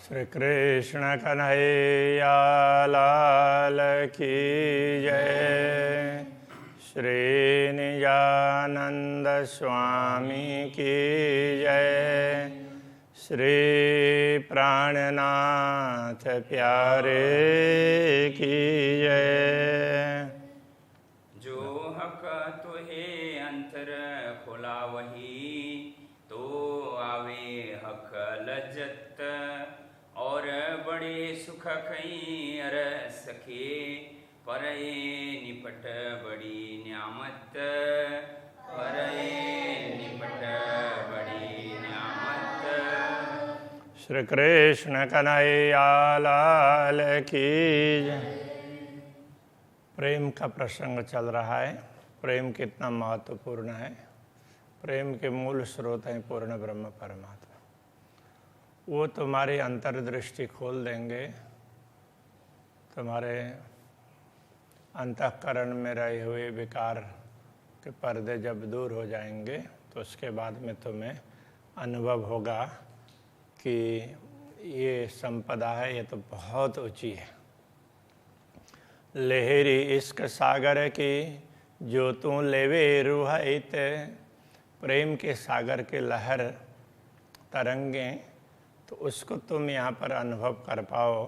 श्री कृष्ण कन्हैया लाल की जय। श्री निजानंद स्वामी की जय। श्री प्राणनाथ प्यारे की जय। जो हक तुहे अंतर खुला वही तो आवे हक लज्जत और बड़े सुख कहीं अर सके पर निपट बड़ी न्यामत पर निपट बड़ी न्यामत। श्री कृष्ण कन्हैया लाल की जय। प्रेम का प्रसंग चल रहा है। प्रेम कितना महत्वपूर्ण है। प्रेम के मूल स्रोत हैं पूर्ण ब्रह्म परमात्मा। वो तुम्हारी अंतर्दृष्टि खोल देंगे। तुम्हारे अंतःकरण में रहे हुए विकार के पर्दे जब दूर हो जाएंगे तो उसके बाद में तुम्हें अनुभव होगा कि ये संपदा है, ये तो बहुत ऊंची है। लहरी इश्क सागर की जो तू लेवे रुहाइत। प्रेम के सागर के लहर तरंगे तो उसको तुम यहाँ पर अनुभव कर पाओ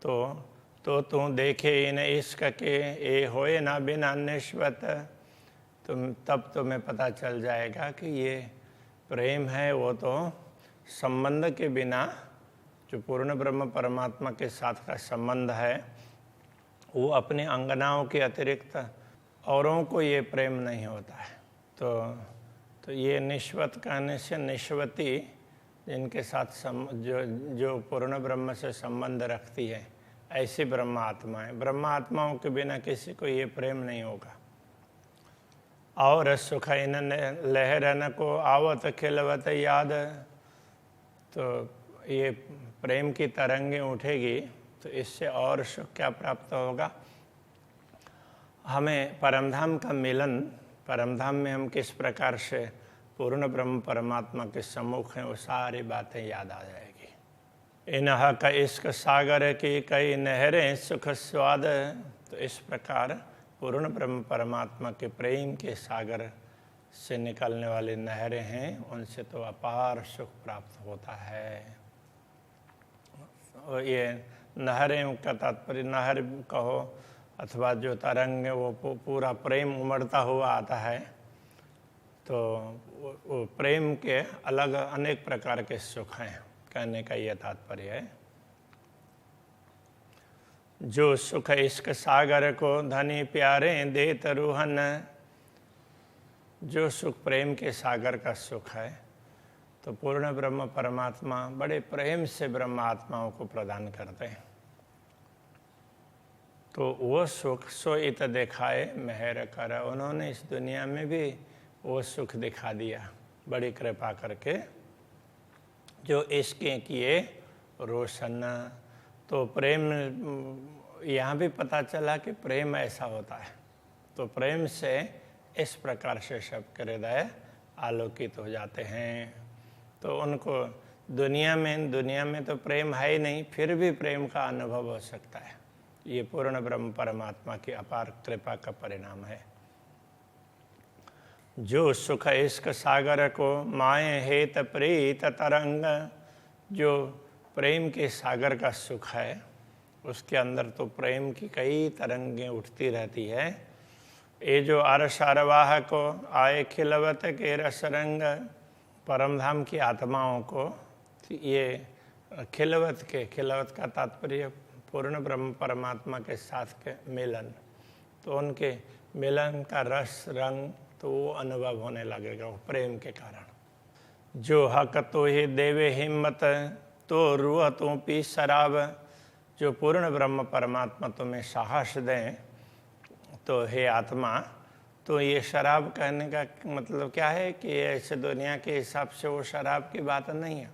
तो तू देखे इन इश्क के ए होए ना बिना निश्वत। तब तुम्हें पता चल जाएगा कि ये प्रेम है वो तो संबंध के बिना, जो पूर्ण ब्रह्म परमात्मा के साथ का संबंध है वो अपने अंगनाओं के अतिरिक्त औरों को ये प्रेम नहीं होता है। तो ये निश्वत कहने से निश्वती, जिनके साथ जो पूर्ण ब्रह्म से संबंध रखती है, ऐसी ब्रह्म आत्माएं। ब्रह्म आत्माओं के बिना किसी को ये प्रेम नहीं होगा। और सुख इन लहरन को आवत खिलवत याद। तो ये प्रेम की तरंगें उठेगी तो इससे और सुख क्या प्राप्त होगा? हमें परमधाम का मिलन, परमधाम में हम किस प्रकार से पूर्ण ब्रह्म परमात्मा के सम्मुख हैं, वो सारी बातें याद आ जाएगी। इन्ह का इश्क सागर की कई नहरें सुख स्वाद। तो इस प्रकार पूर्ण ब्रह्म परमात्मा के प्रेम के सागर से निकलने वाली नहरें हैं, उनसे तो अपार सुख प्राप्त होता है। और ये नहरें का तात्पर्य नहर कहो अथवा जो तरंग वो पूरा प्रेम उमड़ता हुआ आता है। तो वो प्रेम के अलग अनेक प्रकार के सुख हैं, कहने का यह तात्पर्य है। जो सुख इश्क सागर को धनी प्यारे देत रूहन। जो सुख प्रेम के सागर का सुख है तो पूर्ण ब्रह्म परमात्मा बड़े प्रेम से ब्रह्म आत्माओं को प्रदान करते हैं। तो वो सुख सो इत दिखाए मेहर कर। उन्होंने इस दुनिया में भी वो सुख दिखा दिया बड़ी कृपा करके। जो इश्क़ें किए रोशन। तो प्रेम यहाँ भी पता चला कि प्रेम ऐसा होता है। तो प्रेम से इस प्रकार से सबके हृदय आलोकित हो जाते हैं। तो उनको दुनिया में तो प्रेम है ही नहीं, फिर भी प्रेम का अनुभव हो सकता है। ये पूर्ण ब्रह्म परमात्मा की अपार कृपा का परिणाम है। जो सुख इश्क सागर को माए हेत प्रीत तरंग। जो प्रेम के सागर का सुख है उसके अंदर तो प्रेम की कई तरंगें उठती रहती है। ये जो अरसारवाह को आए खिलवत के रसरंग। परमधाम की आत्माओं को ये खिलवत का तात्पर्य पूर्ण ब्रह्म परमात्मा के साथ के मिलन। तो उनके मिलन का रस रंग तो वो अनुभव होने लगेगा वो प्रेम के कारण। जो हक तो ही देवे हिम्मत तो रूह तो पी शराब। जो पूर्ण ब्रह्म परमात्मा तुम्हें साहस दें तो हे आत्मा, तो ये शराब कहने का मतलब क्या है कि ऐसे दुनिया के हिसाब से वो शराब की बात नहीं है।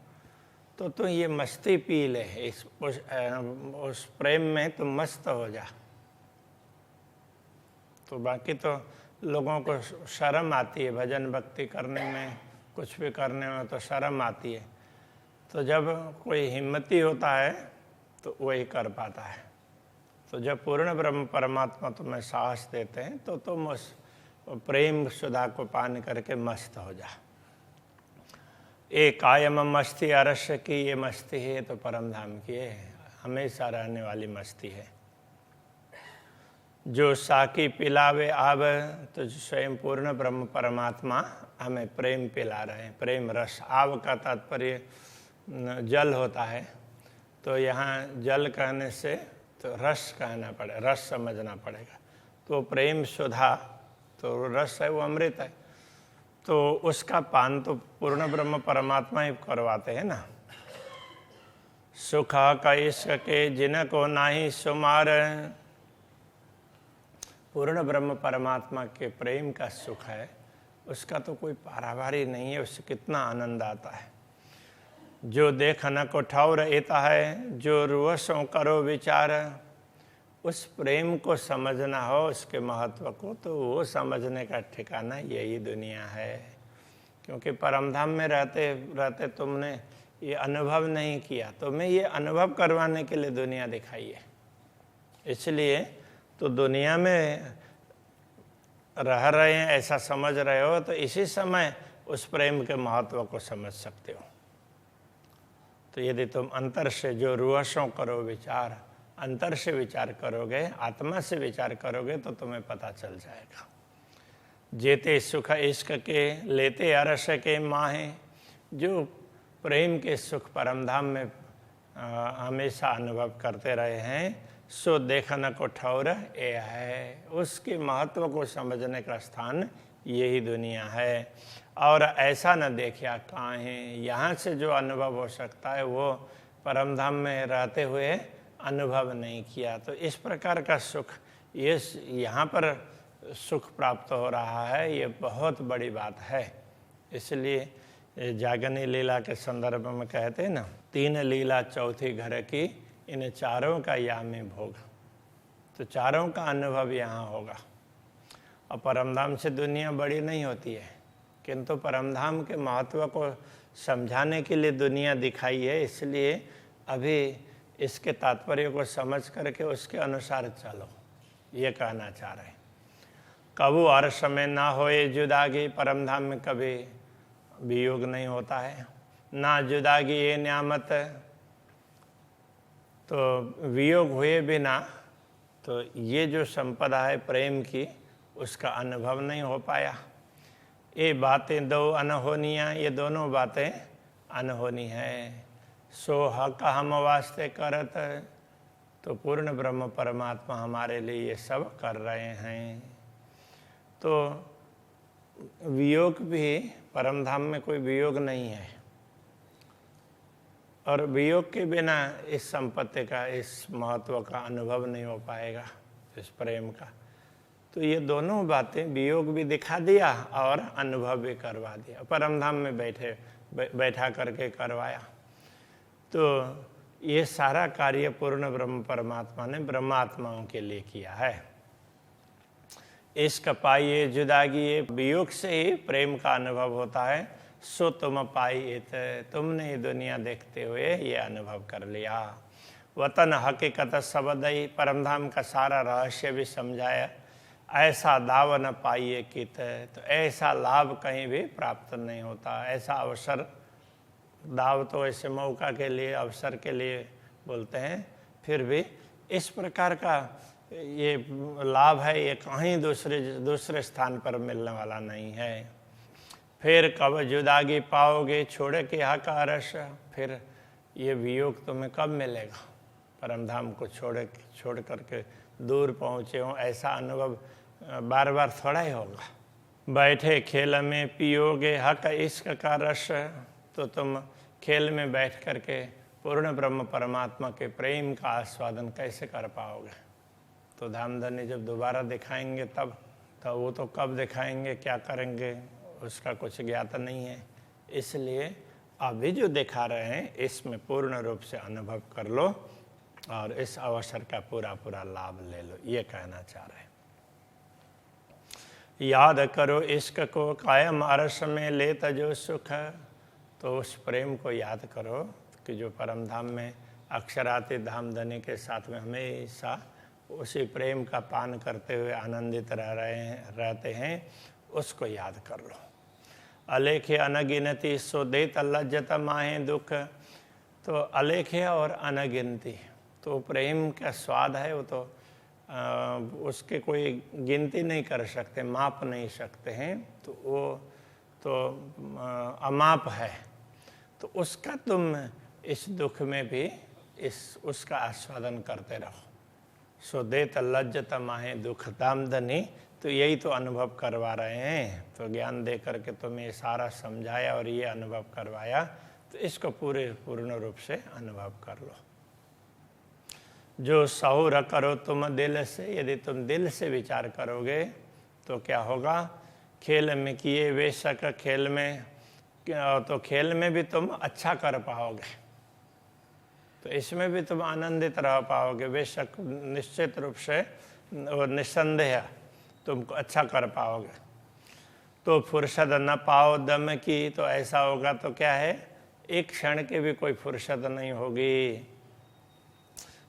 तो ये मस्ती पी ले, उस प्रेम में तुम मस्त हो जा। तो बाकी तो लोगों को शर्म आती है भजन भक्ति करने में, कुछ भी करने में तो शर्म आती है। तो जब कोई हिम्मती होता है तो वही कर पाता है। तो जब पूर्ण ब्रह्म परमात्मा तुम्हें साहस देते हैं तो तुम उस प्रेम सुधा को पान करके मस्त हो जा। एक कायम मस्ती अरस्य की ये मस्ती है तो परम धाम की है, हमेशा रहने वाली मस्ती है। जो साकी पिलावे आब, तो स्वयं पूर्ण ब्रह्म परमात्मा हमें प्रेम पिला रहे हैं, प्रेम रस। आब का तात्पर्य जल होता है, तो यहाँ जल कहने से तो रस कहना पड़े, रस समझना पड़ेगा। तो प्रेम सुधा तो रस है, वो अमृत है, तो उसका पान तो पूर्ण ब्रह्म परमात्मा ही करवाते हैं ना। सुख का इश्क के जिनको नाही सुमार, पूर्ण ब्रह्म परमात्मा के प्रेम का सुख है, उसका तो कोई पारावारी नहीं है, उससे कितना आनंद आता है। जो देख न को ठौर एता है, जो रुवसों करो विचार, उस प्रेम को समझना हो, उसके महत्व को, तो वो समझने का ठिकाना यही दुनिया है। क्योंकि परमधाम में रहते रहते तुमने ये अनुभव नहीं किया, तो मैं ये अनुभव करवाने के लिए दुनिया दिखाई है। इसलिए तो दुनिया में रह रहे हैं ऐसा समझ रहे हो, तो इसी समय उस प्रेम के महत्व को समझ सकते हो। तो यदि तुम अंतर से जो रुवसों करो विचार, अंतर से विचार करोगे, आत्मा से विचार करोगे, तो तुम्हें पता चल जाएगा। जेते सुख इश्क के लेते अरस के माहे, जो प्रेम के सुख परमधाम में हमेशा अनुभव करते रहे हैं, सो देखन को ठौर ये है, उसके महत्व को समझने का स्थान यही दुनिया है। और ऐसा न देखिया काहे, यहाँ से जो अनुभव हो सकता है वो परमधाम में रहते हुए अनुभव नहीं किया। तो इस प्रकार का सुख ये यहाँ पर सुख प्राप्त हो रहा है, ये बहुत बड़ी बात है। इसलिए जागनी लीला के संदर्भ में कहते हैं ना, तीन लीला चौथी घर की, इन चारों का या में भोग। तो चारों का अनुभव यहाँ होगा। और परमधाम से दुनिया बड़ी नहीं होती है, किंतु परमधाम के महत्व को समझाने के लिए दुनिया दिखाई है। इसलिए अभी इसके तात्पर्य को समझ करके उसके अनुसार चलो, ये कहना चाह रहे हैं। कबू हर समय ना होए जुदागी, परमधाम में कभी वियोग नहीं होता है। ना जुदागी ये न्यामत, तो वियोग हुए बिना तो ये जो संपदा है प्रेम की, उसका अनुभव नहीं हो पाया। ये बातें दो अनहोनियाँ, ये दोनों बातें अनहोनी है। सो हक हम वास्ते करत, तो पूर्ण ब्रह्म परमात्मा हमारे लिए ये सब कर रहे हैं। तो वियोग भी, परमधाम में कोई वियोग नहीं है, और वियोग के बिना इस संपत्ति का, इस महत्व का अनुभव नहीं हो पाएगा, इस प्रेम का। तो ये दोनों बातें, वियोग भी दिखा दिया और अनुभव भी करवा दिया, परमधाम में बैठा करके करवाया। तो ये सारा कार्य पूर्ण ब्रह्म परमात्मा ने ब्रह्मात्माओं के लिए किया है। इश्क पाइए जुदागी, ये वियोग से ही प्रेम का अनुभव होता है। सो तुम पाइए, तुमने ये दुनिया देखते हुए ये अनुभव कर लिया। वतन हकीकत सबदई, परमधाम का सारा रहस्य भी समझाया। ऐसा दाव न पाइए कित, तो ऐसा लाभ कहीं भी प्राप्त नहीं होता। ऐसा अवसर, दाव तो ऐसे मौका के लिए, अवसर के लिए बोलते हैं, फिर भी इस प्रकार का ये लाभ है, ये कहीं दूसरे स्थान पर मिलने वाला नहीं है। फिर कब जुदागी पाओगे छोड़ के हका रस, फिर ये वियोग तुम्हें कब मिलेगा? परमधाम को छोड़ करके दूर पहुँचे हो, ऐसा अनुभव बार बार थोड़ा ही होगा। बैठे खेल में पियोगे हक इश्क का रस, तो तुम खेल में बैठ करके पूर्ण ब्रह्म परमात्मा के प्रेम का आस्वादन कैसे कर पाओगे? तो धामधनी जब दोबारा दिखाएंगे तब, तो वो तो कब दिखाएंगे, क्या करेंगे, उसका कुछ ज्ञात नहीं है। इसलिए अभी जो दिखा रहे हैं इसमें पूर्ण रूप से अनुभव कर लो और इस अवसर का पूरा लाभ ले लो, ये कहना चाह रहे हैं। याद करो इश्क को कायम अरस में लेत जो सुख, तो उस प्रेम को याद करो कि जो परम धाम में अक्षरातीत धाम धनी के साथ में हमेशा उसी प्रेम का पान करते हुए आनंदित रहते हैं, उसको याद कर लो। अलेखे अनगिनती सो देत लज्जत माहे दुख। तो अलेखे और अनगिनती, तो प्रेम का स्वाद है वो तो उसके कोई गिनती नहीं कर सकते, माप नहीं सकते हैं, तो वो तो अमाप है। तो उसका तुम इस दुख में भी उसका आस्वादन करते रहो। सो देत लज्जत माहे दुख दामदनी, तो यही तो अनुभव करवा रहे हैं। तो ज्ञान दे करके तुम्हें सारा समझाया और ये अनुभव करवाया, तो इसको पूर्ण रूप से अनुभव कर लो। जो सहुर करो तुम दिल से, यदि तुम दिल से विचार करोगे तो क्या होगा? खेल में किए बेशक खेल में, तो खेल में भी तुम अच्छा कर पाओगे, तो इसमें भी तुम आनंदित रह पाओगे बेशक, निश्चित रूप से और निस्संदेह तुमको अच्छा कर पाओगे। तो फुर्सत न पाओ दम की, तो ऐसा होगा तो क्या है, एक क्षण की भी कोई फुर्सत नहीं होगी।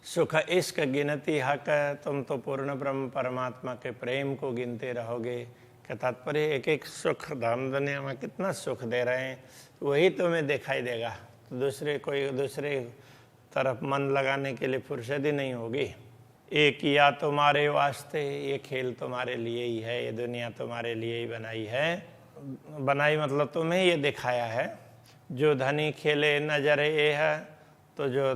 सुख इश्क गिनती हक, तुम तो पूर्ण ब्रह्म परमात्मा के प्रेम को गिनते रहोगे। क्या तात्पर्य, एक एक सुख धाम दुनिया में कितना सुख दे रहे हैं, वही तुम्हें दिखाई देगा। तो दूसरे तरफ मन लगाने के लिए फुर्सत ही नहीं होगी। एक या तुम्हारे वास्ते, ये खेल तुम्हारे लिए ही है, ये दुनिया तुम्हारे लिए ही बनाई है। बनाई मतलब तुम्हें ये दिखाया है। जो धनी खेले नजर ये है, तो जो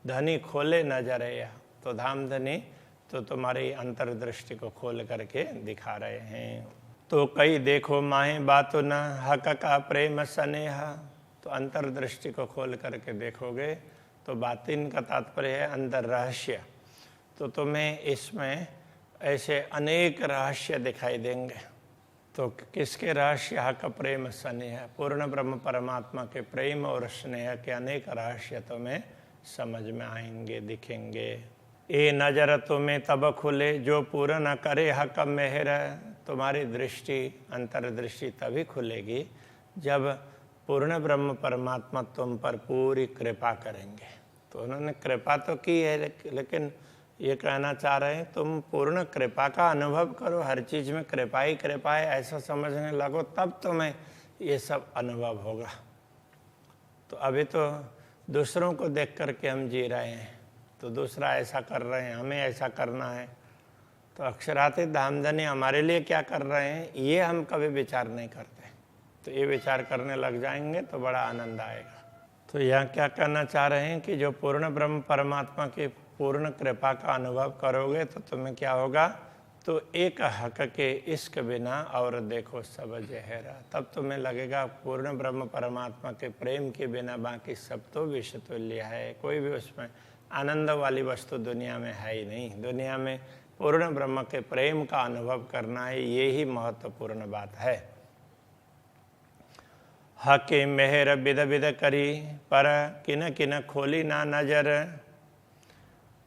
धनी खोले नजर ये, तो धाम धनी तो तुम्हारी अंतर्दृष्टि को खोल करके दिखा रहे हैं। तो कई देखो माहे बातो न हक का प्रेम स्नेह, तो अंतर्दृष्टि को खोल करके देखोगे तो बातिन का तात्पर्य है अंदर रहस्य। तो तुम्हें इसमें ऐसे अनेक रहस्य दिखाई देंगे। तो किसके रहस्य? हक प्रेम स्नेह, पूर्ण ब्रह्म परमात्मा के प्रेम और स्नेह के अनेक रहस्य तुम्हें समझ में आएंगे, दिखेंगे। ए नजर तुम्हें तब खुले जो पूर्ण न करे हक मेहर, तुम्हारी दृष्टि अंतर्दृष्टि तभी खुलेगी जब पूर्ण ब्रह्म परमात्मा तुम पर पूरी कृपा करेंगे। तो उन्होंने कृपा तो की है, लेकिन ये कहना चाह रहे हैं तुम पूर्ण कृपा का अनुभव करो, हर चीज़ में कृपा ही कृपा है ऐसा समझने लगो, तब तुम्हें ये सब अनुभव होगा। तो अभी तो दूसरों को देख करके हम जी रहे हैं, तो दूसरा ऐसा कर रहे हैं, हमें ऐसा करना है। तो अक्षरातीत धामधनी हमारे लिए क्या कर रहे हैं, ये हम कभी विचार नहीं करते। तो ये विचार करने लग जाएंगे तो बड़ा आनंद आएगा। तो यहाँ क्या कहना चाह रहे हैं कि जो पूर्ण ब्रह्म परमात्मा की पूर्ण कृपा का अनुभव करोगे तो तुम्हें क्या होगा? तो एक हक के इश्क बिना और देखो सब जहरा, तब तुम्हें लगेगा पूर्ण ब्रह्म परमात्मा के प्रेम के बिना बाकी सब तो विषतुल्य है, कोई भी उसमें आनंद वाली वस्तु दुनिया में है ही नहीं। दुनिया में पूर्ण ब्रह्म के प्रेम का अनुभव करना है, ये ही महत्वपूर्ण बात है। हके मेहर बिद बिद करी पर किन किन खोली ना नजर,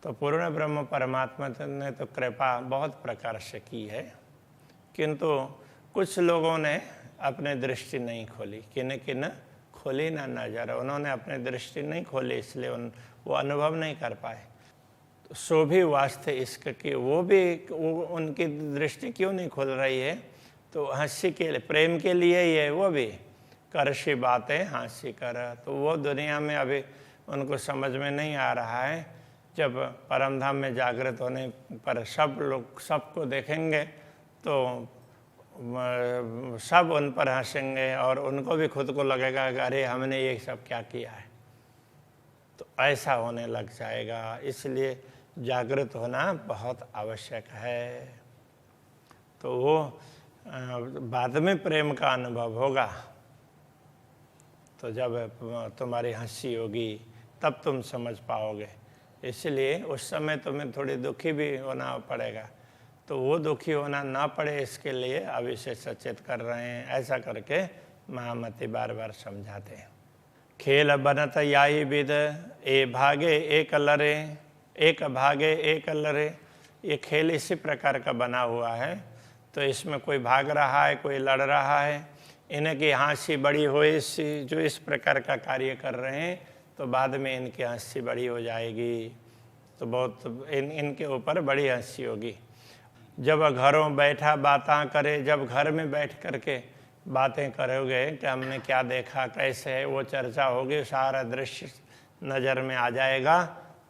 तो पूर्ण ब्रह्म परमात्मा ने तो कृपा बहुत प्रकार से की है, किंतु कुछ लोगों ने अपने दृष्टि नहीं खोली। किन किन खोली ना नजर, उन्होंने अपने दृष्टि नहीं खोली, इसलिए वो अनुभव नहीं कर पाए। तो सो भी वास्ते इश्क की, वो उनकी दृष्टि क्यों नहीं खोल रही है? तो हंसी के लिए, प्रेम के लिए ही है। वो भी करशी बातें हंसी कर, तो वो दुनिया में अभी उनको समझ में नहीं आ रहा है। जब परमधाम में जागृत होने पर सब लोग सबको देखेंगे तो सब उन पर हंसेंगे और उनको भी खुद को लगेगा कि अरे हमने ये सब क्या किया है। तो ऐसा होने लग जाएगा, इसलिए जागृत होना बहुत आवश्यक है। तो वो बाद में प्रेम का अनुभव होगा। तो जब तुम्हारी हंसी होगी तब तुम समझ पाओगे। इसलिए उस समय तुम्हें थोड़ी दुखी भी होना पड़ेगा, तो वो दुखी होना ना पड़े इसके लिए अभी से सचेत कर रहे हैं। ऐसा करके महामती बार बार समझाते हैं। खेल बनत याही विद ए भागे एक लरे, एक भागे एक लरे, ये खेल इसी प्रकार का बना हुआ है। तो इसमें कोई भाग रहा है, कोई लड़ रहा है। इनकी हंसी बड़ी हो जो इस प्रकार का कार्य कर रहे हैं, तो बाद में इनकी हंसी बड़ी हो जाएगी, तो बहुत इनके ऊपर बड़ी हंसी होगी। जब घरों बैठा बातें करे, जब घर में बैठ करके बातें करोगे कि हमने क्या देखा, कैसे है, वो चर्चा होगी, सारा दृश्य नज़र में आ जाएगा,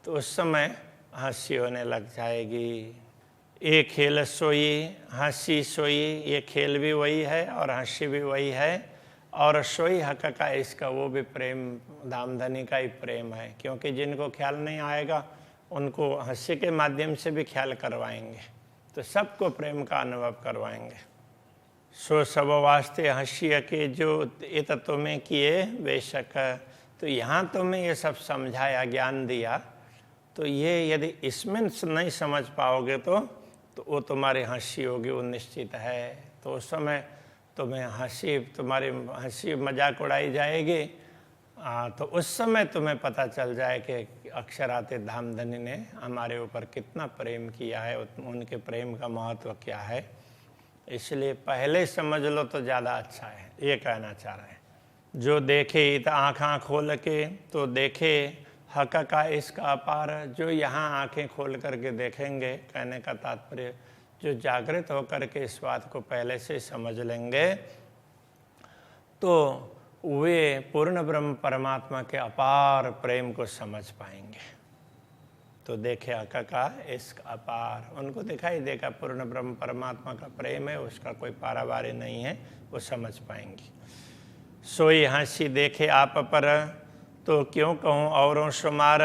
तो उस समय हंसी होने लग जाएगी। ये खेल सोई हंसी सोई, ये खेल भी वही है और हंसी भी वही है, और सोई हक का इसका वो भी प्रेम धामधनी का ही प्रेम है, क्योंकि जिनको ख्याल नहीं आएगा उनको हंसी के माध्यम से भी ख्याल करवाएंगे, तो सबको प्रेम का अनुभव करवाएंगे। सो सब वास्ते हंसी के जो इत तुम्हें किए बेशक, तो यहाँ तुम्हें ये सब समझाया, ज्ञान दिया, तो ये यदि इसमें नहीं समझ पाओगे तो वो तुम्हारी हंसी होगी, वो निश्चित है। तो उस समय तुम्हें तुम्हारी हंसी मजाक उड़ाई जाएगी, तो उस समय तुम्हें पता चल जाए कि अक्षरातीत धामधनी ने हमारे ऊपर कितना प्रेम किया है, उनके प्रेम का महत्व क्या है। इसलिए पहले समझ लो तो ज़्यादा अच्छा है, ये कहना चाह रहे हैं। जो देखे इत आँखें खोल के, तो देखे हक का इसका अपार, जो यहाँ आँखें खोल करके देखेंगे, कहने का तात्पर्य जो जागृत होकर के इस बात को पहले से समझ लेंगे, तो वे पूर्ण ब्रह्म परमात्मा के अपार प्रेम को समझ पाएंगे। तो देखे हक का इसका अपार, उनको दिखाई देगा पूर्ण ब्रह्म परमात्मा का प्रेम है, उसका कोई पारावारी नहीं है, वो समझ पाएंगे। सोई हंसी देखे आप पर, तो क्यों कहूँ औरों शुमार,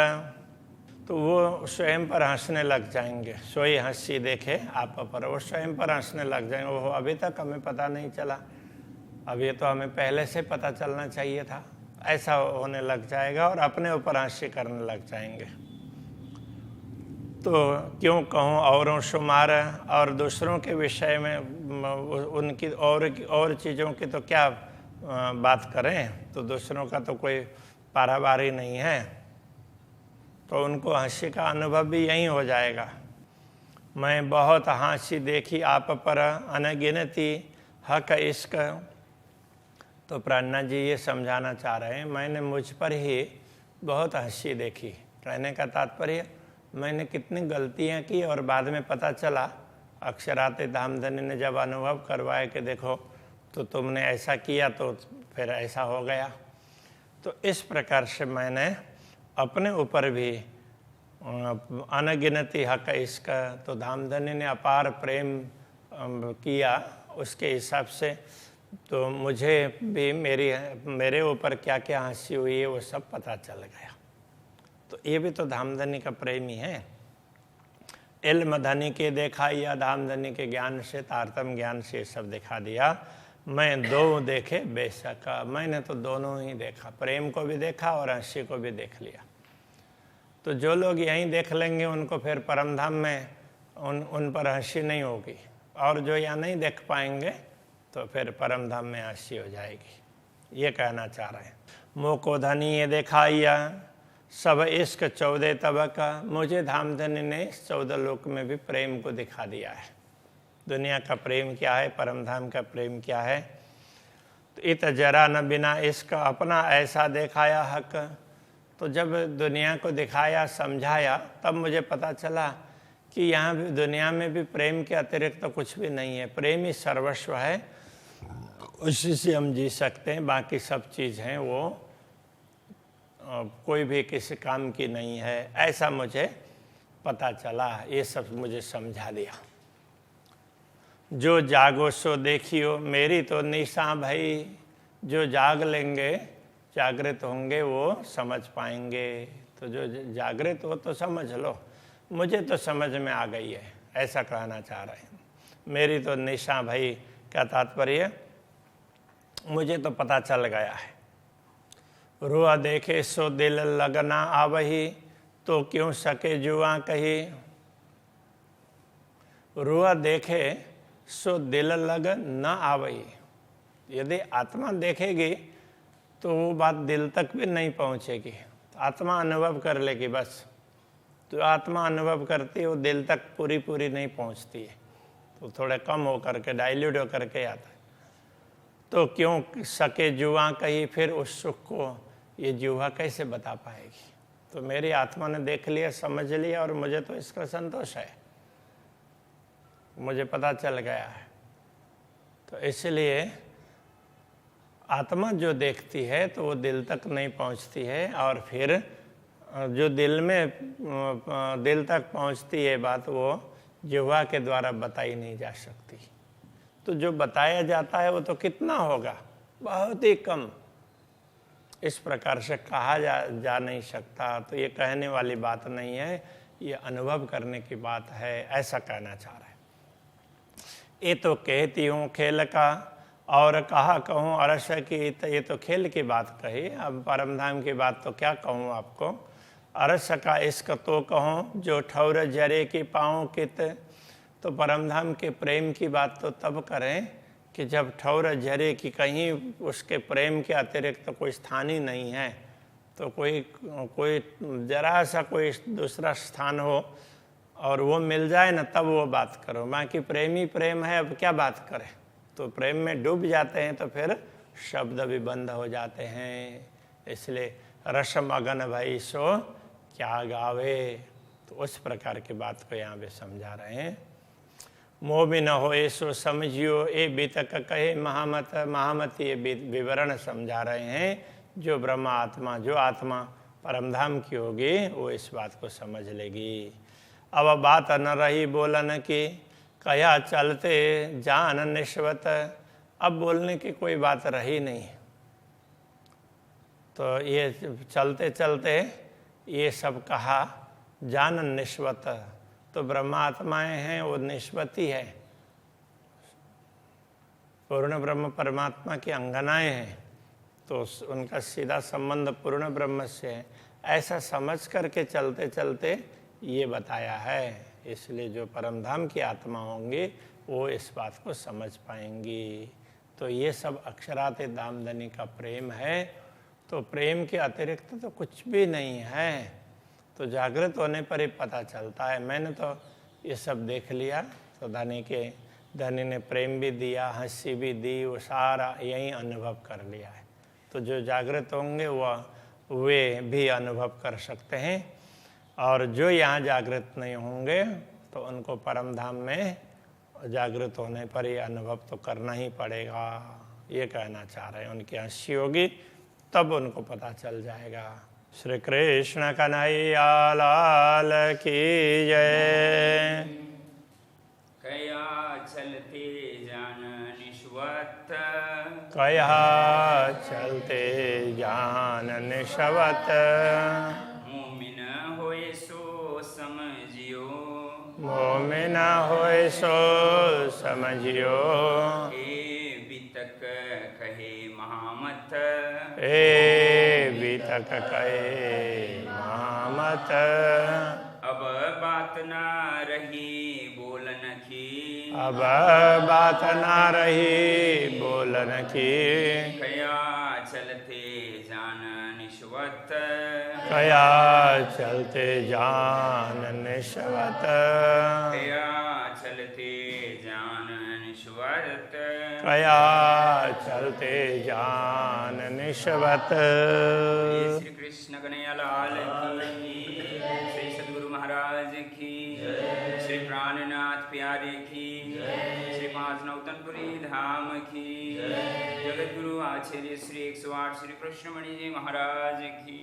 तो वो स्वयं पर हंसने लग जाएंगे। सोई हंसी देखे आप पर, वो स्वयं पर हंसने लग जाएंगे। वो अभी तक हमें पता नहीं चला, अब ये तो हमें पहले से पता चलना चाहिए था, ऐसा होने लग जाएगा और अपने ऊपर हंसी करने लग जाएंगे। तो क्यों कहूँ औरों शुमार, और दूसरों के विषय में उनकी और चीज़ों की तो क्या बात करें, तो दूसरों का तो कोई पारावारी नहीं है, तो उनको हंसी का अनुभव भी यहीं हो जाएगा। मैं बहुत हंसी देखी आप पर अनगिनती हक इश्क, तो प्राणनाथ जी ये समझाना चाह रहे हैं, मैंने मुझ पर ही बहुत हंसी देखी। कहने का तात्पर्य मैंने कितनी गलतियां की और बाद में पता चला, अक्षरातीत धामधनी ने जब अनुभव करवाया कि देखो तो तुमने ऐसा किया तो फिर ऐसा हो गया। तो इस प्रकार से मैंने अपने ऊपर भी अनगिनती हक इसका, तो धामधनी ने अपार प्रेम किया, उसके हिसाब से तो मुझे भी मेरे ऊपर क्या क्या हंसी हुई है वो सब पता चल गया। तो ये भी तो धामधनी का प्रेम ही है। इल्म धनी के देखा या धामधनी के ज्ञान से, तारतम ज्ञान से सब दिखा दिया। मैं दो देखे बेशक, मैंने तो दोनों ही देखा, प्रेम को भी देखा और हंसी को भी देख लिया। तो जो लोग यहीं देख लेंगे उनको फिर परमधाम में उन पर हंसी नहीं होगी, और जो यहाँ नहीं देख पाएंगे तो फिर परमधाम में हंसी हो जाएगी, ये कहना चाह रहे हैं। मोह को धनी ये दिखाइया सब इश्क 14 तबका, मुझे धामधनी ने 14 लोक में भी प्रेम को दिखा दिया है। दुनिया का प्रेम क्या है, परमधाम का प्रेम क्या है। तो इत जरा न बिना इसका अपना ऐसा दिखाया हक, तो जब दुनिया को दिखाया समझाया तब मुझे पता चला कि यहाँ भी दुनिया में भी प्रेम के अतिरिक्त तो कुछ भी नहीं है, प्रेम ही सर्वस्व है, उसी से हम जी सकते हैं, बाकी सब चीज़ हैं वो कोई भी किसी काम की नहीं है, ऐसा मुझे पता चला, ये सब मुझे समझा दिया। जो जागो सो देखियो, मेरी तो निशा भाई, जो जाग लेंगे जागृत होंगे वो समझ पाएंगे। तो जो जागृत हो तो समझ लो, मुझे तो समझ में आ गई है, ऐसा कहना चाह रहे हैं। मेरी तो निशा भाई का तात्पर्य मुझे तो पता चल गया है। रुआ देखे सो दिल लगना आवही, तो क्यों सके जुआ कही। रुआ देखे सो दिल लग न आवही, यदि आत्मा देखेगी तो वो बात दिल तक भी नहीं पहुंचेगी, आत्मा अनुभव कर लेगी बस। तो आत्मा अनुभव करती है, वो दिल तक पूरी नहीं पहुंचती है, तो थोड़ा कम हो करके डाइल्यूट हो करके आता है। तो क्यों सके जुआ कही, फिर उस सुख को ये जुआ कैसे बता पाएगी। तो मेरी आत्मा ने देख लिया, समझ लिया, और मुझे तो इसका संतोष है, मुझे पता चल गया है। तो इसलिए आत्मा जो देखती है तो वो दिल तक नहीं पहुंचती है, और फिर जो दिल तक पहुंचती है बात, वो जिह्वा के द्वारा बताई नहीं जा सकती। तो जो बताया जाता है वो तो कितना होगा, बहुत ही कम। इस प्रकार से कहा जा नहीं सकता। तो ये कहने वाली बात नहीं है, ये अनुभव करने की बात है, ऐसा कहना चाह रहा है। ये तो कहती हूँ खेल का, और कहा कहूँ अरस की। तो ये तो खेल की बात कही, अब परमधाम की बात तो क्या कहूँ आपको। अरस का इश्क तो कहूँ, जो ठौर जरे की पाऊँ कित। तो परमधाम के प्रेम की बात तो तब करें कि जब ठौर जरे की, कहीं उसके प्रेम के अतिरिक्त तो कोई स्थान ही नहीं है। तो कोई जरा सा कोई दूसरा स्थान हो और वो मिल जाए ना, तब वो बात करो। बाकी प्रेम ही प्रेम है, अब क्या बात करें। तो प्रेम में डूब जाते हैं तो फिर शब्द भी बंद हो जाते हैं। इसलिए रसमगन भई सो क्या गावे। तो उस प्रकार की बात को यहाँ पे समझा रहे हैं। मोह भी न होए सो समझियो, ए बीतक कहे महामत ये विवरण समझा रहे हैं। जो ब्रह्म आत्मा, जो आत्मा परमधाम की होगी, वो इस बात को समझ लेगी। अब बात न रही बोलन की, कया चलते जान निश्वत। अब बोलने की कोई बात रही नहीं। तो ये चलते चलते ये सब कहा, जान निश्वत। तो ब्रह्मात्माएं हैं, वो निष्पत्ति है, पूर्ण ब्रह्म परमात्मा की अंगनाएं हैं। तो उनका सीधा संबंध पूर्ण ब्रह्म से है, ऐसा समझ करके चलते चलते ये बताया है। इसलिए जो परमधाम की आत्मा होंगी वो इस बात को समझ पाएंगी। तो ये सब अक्षरात दामदनी का प्रेम है। तो प्रेम के अतिरिक्त तो कुछ भी नहीं है। तो जागृत होने पर ही पता चलता है। मैंने तो ये सब देख लिया। तो धनी ने प्रेम भी दिया, हंसी भी दी, वो सारा यही अनुभव कर लिया है। तो जो जागृत होंगे वे भी अनुभव कर सकते हैं, और जो यहाँ जागृत नहीं होंगे तो उनको परमधाम में जागृत होने पर ही अनुभव तो करना ही पड़ेगा। ये कहना चाह रहे हैं। उनकी हंसी होगी तब उनको पता चल जाएगा। श्री कृष्ण कन्हैया लाल की जय। कया चलते जान निश्वत, कया चलते जान निश्वत। मोमिन होए सो समझियो, मोमिन होए सो समझियो। ए बीतक कहे महामत, ए बीतक कहे महामत। अब बात ना रही बोलन की, अब बात ना रही बोलन की। कया चलते जान निश्वत, कया चलते जान निश्वत। कया चलते जान निश्वत। कया चलते जान निश्वत। श्री कृष्ण कन्हैया लाल की, श्री सद्गुरु महाराज की, श्री प्राणनाथ प्यारे की, श्री पांच नौतनपुरी धाम की, जगत गुरु आचार्य श्री 108 श्री कृष्णमणि जी महाराज की।